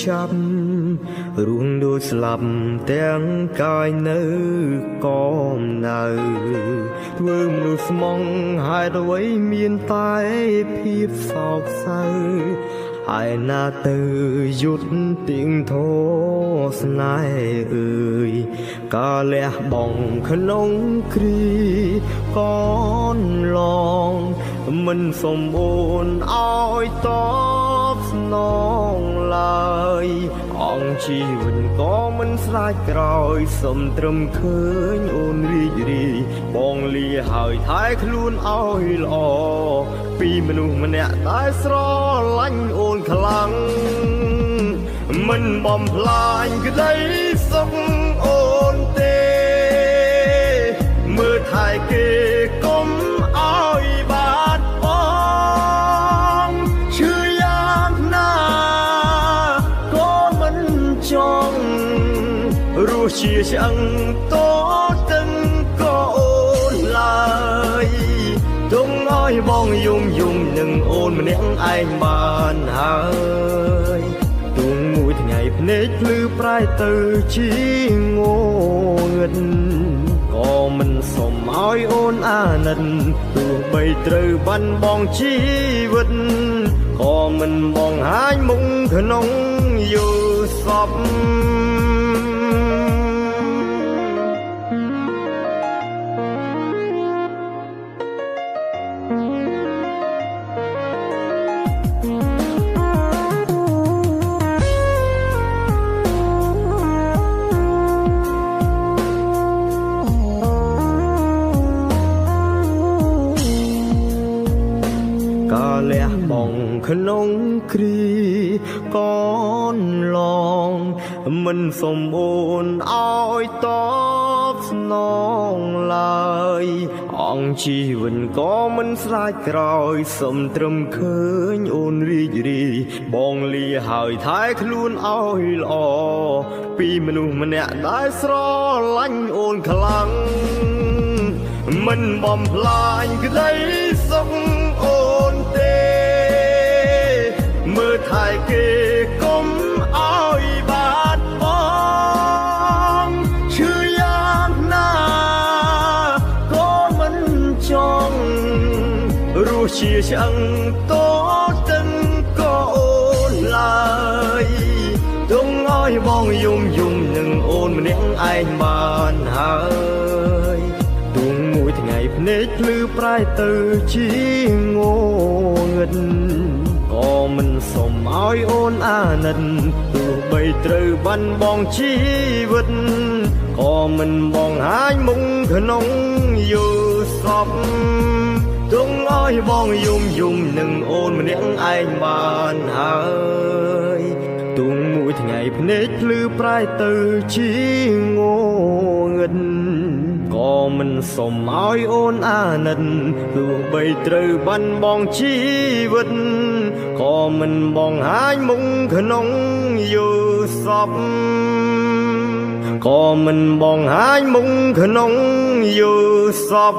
ចាប់រួងដូចស្លាប់ទាំងកាយនៅក៏នៅធ្វើមនុស្សស្មងហេតុអ្វីមានតែភាពសោកសៅហើយណាទៅយុទ្ធទៀងធោស្នេហ៍អើយកាលះបងក្នុងគ្រីកនឡងមិនសំអូនឲ្យតបស្នងឡើយអង្គជីវិតក៏មិនស្រាច់ក្រោយសុំត្រឹមឃើញអូនរីករាយបងលាហើយថែខ្លួនឲ្យល្អពីមនុស្សម្នាក់តែស្រឡាញ់អូនខ្លាំងមិនបំផ្លាញក្តីសុខអូនទេមើលថែគេកុំឲ្យបាត់បង់ឈឺយ៉ាងណាក៏មិនចង់រស់ជាឆ្អឹងតទឹងក៏អូនឡើយទុំឲ្យបងយំនឹងអូនម្នាក់ឯងបានហើយទុំមួយថ្ងៃភ្នែកភ្លឺប្រែទៅជាងងឹតក៏មិនសុំឲ្យអូនអាណិតទោះបីត្រូវបាត់បង់ជីវិតក៏មិនបងហាញមុខក្នុងយល់សពលះបងក្នុងគ្រីកនឡងមិនសំអូនឲ្យតបស្នងឡើយអង្គជីវិតក៏មិនស្រាច់ក្រោយសុំត្រឹមឃើញអូនរីករាយបងលាហើយថែខ្លួនឲ្យល្អពីមនុស្សម្នាក់ដែលស្រឡាញ់អូនខ្លាំងមិនបំផ្លាញក្តីសុខអូនទេមើលថែគេកុំឲ្យបាត់បង់ឈឺយ៉ាងណាក៏មិនចង់រស់ជាឆ្អឹងតទឹងក៏អូនឡើយទុំឲ្យបងយំនឹងអូនម្នាក់ឯងបានហើយទុំមួយថ្ងៃភ្នែកភ្លឺប្រែទៅជាងងឹតក៏មិនសុំឲ្យអូនអាណិតទោះបីត្រូវបាត់បង់ជីវិតក៏មិនបងហាញមុខក្នុងយល់សពទុំឲ្យបងយំនឹងអូនម្នាក់ឯងបានហើយទុំមួយថ្ងៃភ្នែកភ្លឺប្រែទៅជាងងឹតក៏មិនសុំឲ្យអូនអាណិតទោះបីត្រូវបាត់បង់ជីវិតក៏មិនបងហាញមុខក្នុងយល់សពក៏មិនបងហាញមុខក្នុងយល់សព